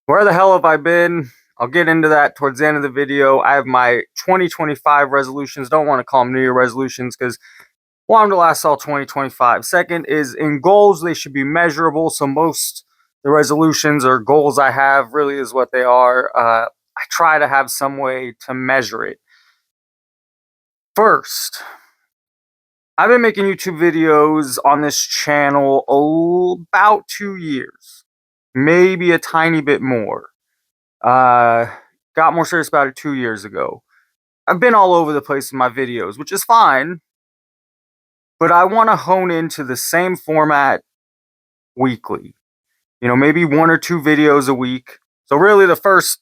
Where the hell have I been? I'll get into that towards the end of the video. I have my 2025 resolutions. Don't want to call them New Year resolutions because want them to last all 2025. Second is in goals, they should be measurable. So most the resolutions or goals I have really is what they are. I try to have some way to measure it. First, I've been making YouTube videos on this channel about 2 years, maybe a tiny bit more. Uh, got more serious about it 2 years ago. I've been all over the place with my videos, which is fine, but I want to hone into the same format weekly. Maybe one or two videos a week. So really, the first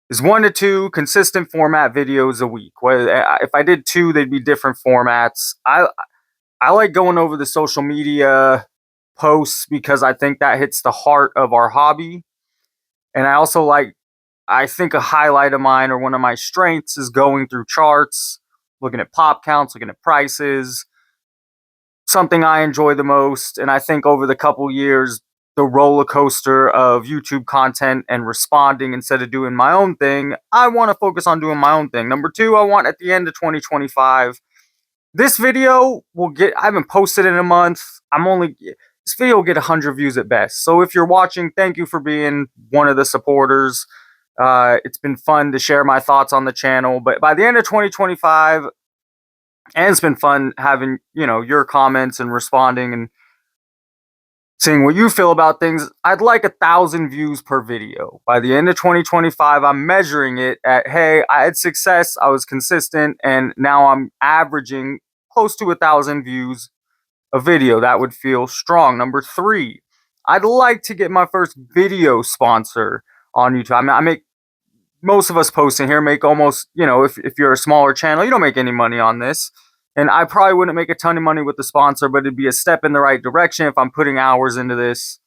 is 1 to 2 consistent format videos a week. If I did two, they'd be different formats. I like going over the social media posts because I think that hits the heart of our hobby, and I think a highlight of mine or one of my strengths is going through charts, looking at pop counts, looking at prices, something I enjoy the most. And I think over the couple years, the roller coaster of YouTube content and responding instead of doing my own thing, I want to focus on doing my own thing. Number two, I want at the end of 2025, this video I haven't posted in a month. This video will get 100 views at best. So if you're watching, thank you for being one of the supporters. It's been fun to share my thoughts on the channel, but by the end of 2025, and it's been fun having, your comments and responding and seeing what you feel about things. I'd like 1,000 views per video. By the end of 2025, I'm measuring it at, hey, I had success, I was consistent, and now I'm averaging close to 1,000 views a video. That would feel strong. Number three, I'd like to get my first video sponsor on YouTube. I make most of us posting here make almost, if you're a smaller channel, you don't make any money on this. And I probably wouldn't make a ton of money with the sponsor, but it'd be a step in the right direction if I'm putting hours into this.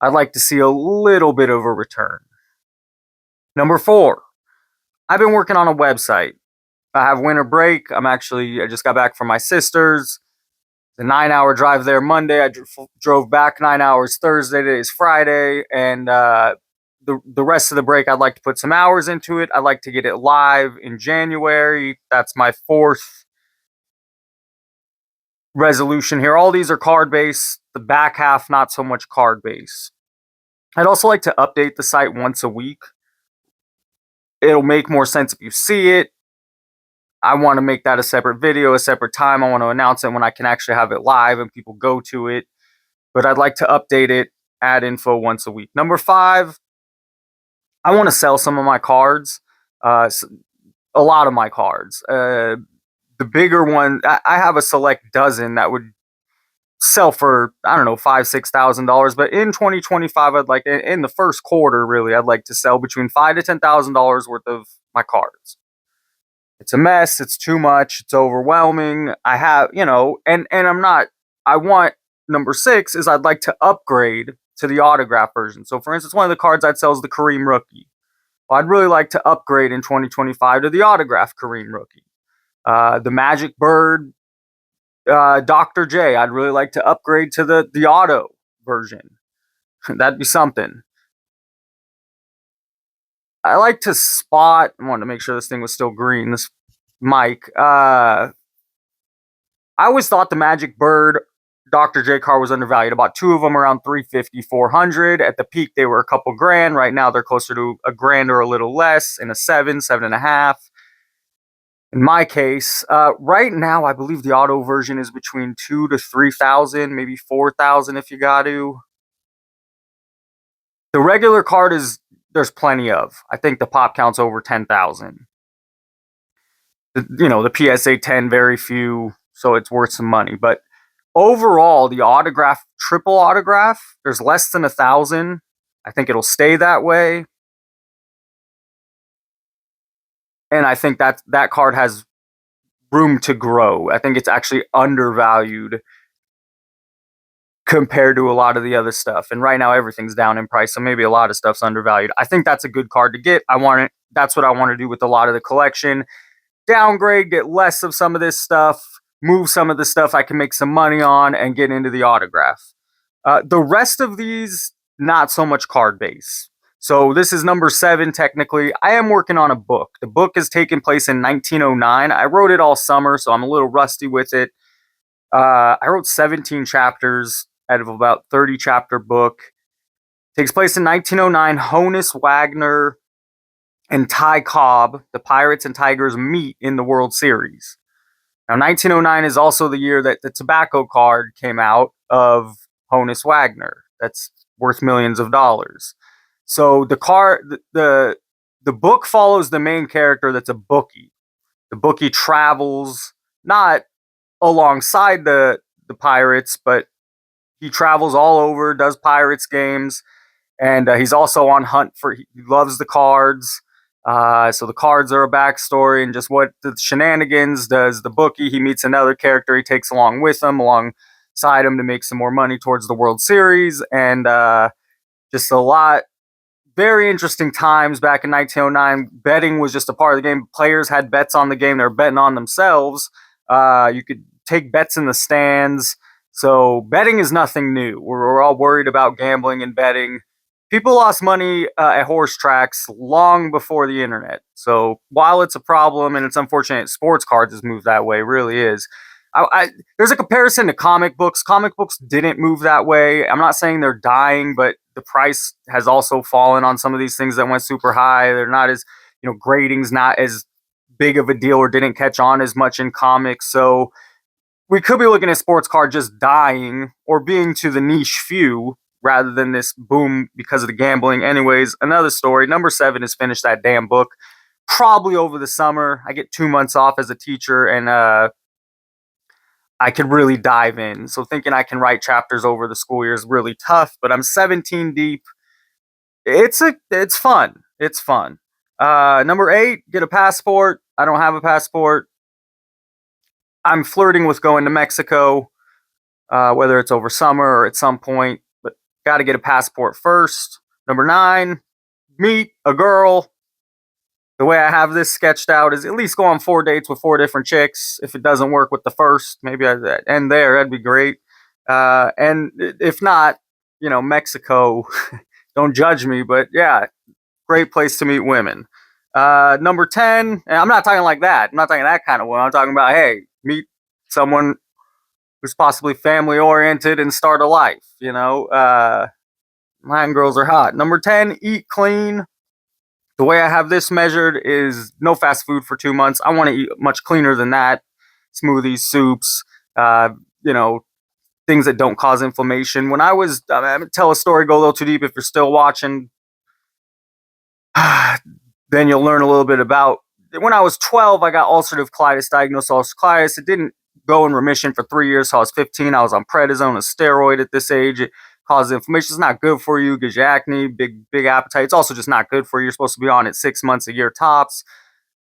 I'd like to see a little bit of a return. Number four, I've been working on a website. I have winter break. I just got back from my sister's. The 9-hour drive there Monday. I drove back 9 hours Thursday. Today is Friday. And the rest of the break, I'd like to put some hours into it. I'd like to get it live in January. That's my fourth resolution here. All these are card based. The back half, not so much card based. I'd also like to update the site once a week. It'll make more sense if you see it. I want to make that a separate video, a separate time. I want to announce it when I can actually have it live and people go to it. But I'd like to update it, add info once a week. Number five, I want to sell some of my cards, a lot of my cards. The bigger one, I have a select dozen that would sell for, I don't know, $5,000-6,000. But in 2025, I'd like, in the first quarter, really, I'd like to sell between $5,000 to $10,000 worth of my cards. It's a mess. It's too much. It's overwhelming. I have, and I'm not. I want number six is I'd like to upgrade to the autograph version. So, for instance, one of the cards I'd sell is the Kareem Rookie. Well, I'd really like to upgrade in 2025 to the autograph Kareem Rookie. The Magic Bird, Dr. J. I'd really like to upgrade to the auto version. That'd be something. I like to spot. I wanted to make sure this thing was still green. This mic. I always thought the Magic Bird Dr. J car was undervalued. About two of them around 350, 400. At the peak, they were a couple grand. Right now, they're closer to a grand or a little less in a 7.5. In my case, right now, I believe the auto version is between 2,000 to 3,000, maybe 4,000 if you got to. The regular card there's plenty of. I think the pop count's over 10,000. The PSA 10, very few, so it's worth some money. But overall, the autograph, triple autograph, there's less than 1,000. I think it'll stay that way. And I think that card has room to grow. I think it's actually undervalued compared to a lot of the other stuff. And right now, everything's down in price, so maybe a lot of stuff's undervalued. I think that's a good card to get. That's what I want to do with a lot of the collection. Downgrade, get less of some of this stuff, move some of the stuff I can make some money on, and get into the autograph. The rest of these, not so much card base. So this is number 7, technically. I am working on a book. The book is taking place in 1909. I wrote it all summer, so I'm a little rusty with it. I wrote 17 chapters out of about 30 chapter book. Takes place in 1909. Honus Wagner and Ty Cobb, the Pirates and Tigers, meet in the World Series. Now, 1909 is also the year that the tobacco card came out of Honus Wagner. That's worth millions of dollars. So the book follows the main character that's a bookie. The bookie travels not alongside the pirates, but he travels all over, does pirates games, and he's also on hunt for. He loves the cards. So the cards are a backstory and just what the shenanigans does the bookie. He meets another character he takes along with him, alongside him to make some more money towards the World Series, and just a lot. Very interesting times back in 1909. Betting was just a part of the game. Players had bets on the game. They were betting on themselves. You could take bets in the stands. So betting is nothing new. We're all worried about gambling and betting. People lost money at horse tracks long before the internet. So while it's a problem and it's unfortunate, sports cards has moved that way. It really is. There's a comparison to comic books. Comic books didn't move that way. I'm not saying they're dying, but the price has also fallen on some of these things that went super high. They're not as, grading's not as big of a deal or didn't catch on as much in comics. So we could be looking at sports card just dying or being to the niche few rather than this boom because of the gambling. Anyways, another story. Number 7 is finish that damn book. Probably over the summer. I get 2 months off as a teacher, and I could really dive in. So thinking I can write chapters over the school year is really tough, but I'm 17 deep. It's fun. It's fun. Number 8, get a passport. I don't have a passport. I'm flirting with going to Mexico, whether it's over summer or at some point, but got to get a passport first. Number 9, meet a girl. The way I have this sketched out is at least go on 4 dates with 4 different chicks. If it doesn't work with the first, maybe I end there. That'd be great. And if not, Mexico, don't judge me, but yeah, great place to meet women. Number 10, and I'm not talking like that. I'm not talking that kind of woman. I'm talking about, hey, meet someone who's possibly family oriented and start a life. Latin girls are hot. Number 10, eat clean. The way I have this measured is no fast food for 2 months. I want to eat much cleaner than that. Smoothies, soups, things that don't cause inflammation. When I was, tell a story, go a little too deep if you're still watching, then you'll learn a little bit about. When I was 12, I got ulcerative colitis, diagnosed ulcerative colitis. It didn't go in remission for 3 years. So I was 15. I was on prednisone, a steroid at this age. It causes inflammation. It's not good for you. Gives you acne, big appetite. It's also just not good for you. You're supposed to be on it 6 months, a year tops.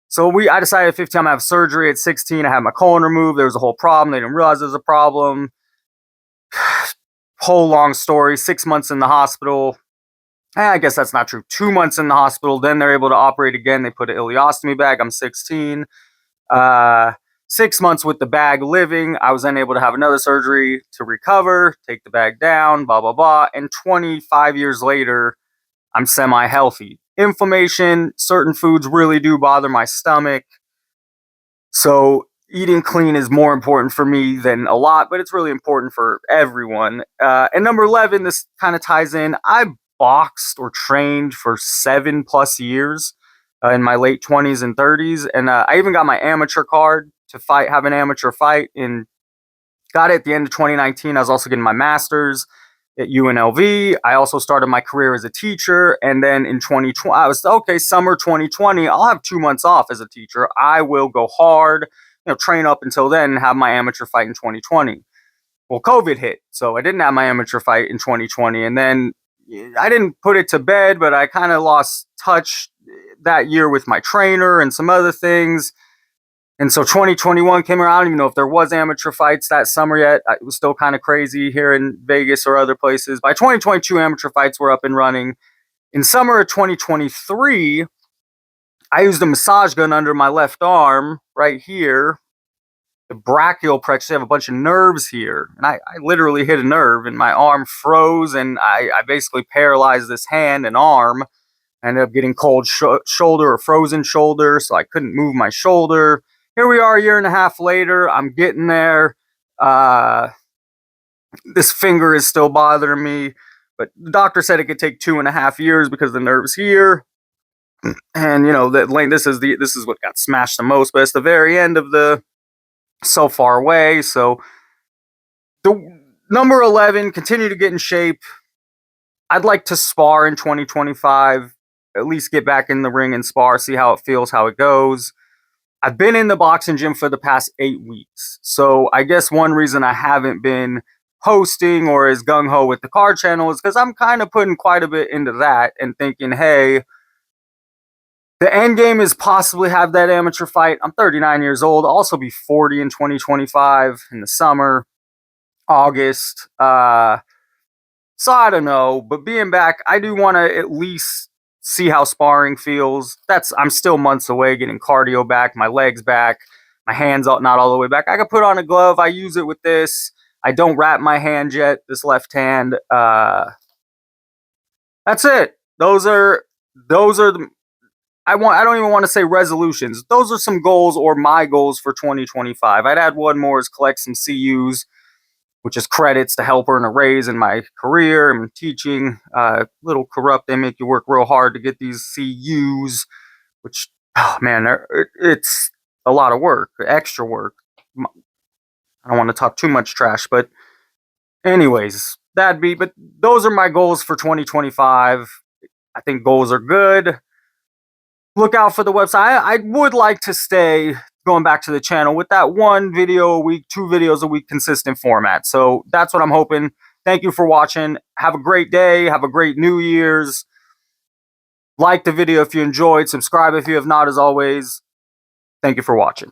So I decided at 15 I'm gonna have surgery. At 16, I had my colon removed. There was a whole problem. They didn't realize there was a problem. Whole long story. 6 months in the hospital. I guess that's not true. 2 months in the hospital. Then they're able to operate again. They put an ileostomy bag. I'm 16. 6 months with the bag living. I was then able to have another surgery to recover, take the bag down, blah, blah, blah. And 25 years later, I'm semi-healthy. Inflammation, certain foods really do bother my stomach. So eating clean is more important for me than a lot, but it's really important for everyone. And number 11, this kind of ties in. I boxed or trained for 7+ years in my late 20s and 30s. And I even got my amateur card to have an amateur fight, and got it at the end of 2019. I was also getting my master's at UNLV. I also started my career as a teacher. And then in 2020, I was, okay, summer 2020, I'll have 2 months off as a teacher. I will go hard, train up until then and have my amateur fight in 2020. Well, COVID hit, so I didn't have my amateur fight in 2020. And then I didn't put it to bed, but I kind of lost touch that year with my trainer and some other things. And so 2021 came around. I don't even know if there was amateur fights that summer yet. It was still kind of crazy here in Vegas or other places. By 2022, amateur fights were up and running. In summer of 2023, I used a massage gun under my left arm right here. The brachial plexus, I have a bunch of nerves here. And I literally hit a nerve and my arm froze, and I basically paralyzed this hand and arm. I ended up getting cold shoulder or frozen shoulder, so I couldn't move my shoulder. Here we are a year and a half later. I'm getting there. This finger is still bothering me, but the doctor said it could take 2.5 years because the nerve's here. And this is what got smashed the most, but it's the very end of the so far away. So the number 11, continue to get in shape. I'd like to spar in 2025, at least get back in the ring and spar, see how it feels, how it goes. I've been in the boxing gym for the past 8 weeks. So I guess one reason I haven't been posting or as gung-ho with the card channel is because I'm kind of putting quite a bit into that and thinking, hey, the end game is possibly have that amateur fight. I'm 39 years old. I'll also be 40 in 2025 in the summer, August. So I don't know, but being back, I do want to at least see how sparring feels. I'm still months away getting cardio back, my legs back, my hands not all the way back. I can put on a glove. I use it with this. I don't wrap my hand yet, this left hand. That's it. Those are the I don't even want to say resolutions. Those are some goals or my goals for 2025. I'd add one more is collect some CUs, which is credits to help earn a raise in my career. I'm teaching. Little corrupt. They make you work real hard to get these CUs, which, oh man, it's a lot of work, extra work. I don't want to talk too much trash, but anyways, but those are my goals for 2025. I think goals are good. Look out for the website. I would like to stay going back to the channel with that 1 video a week, 2 videos a week consistent format. So that's what I'm hoping. Thank you for watching. Have a great day. Have a great New Year's. Like the video if you enjoyed. Subscribe if you have not, as always. Thank you for watching.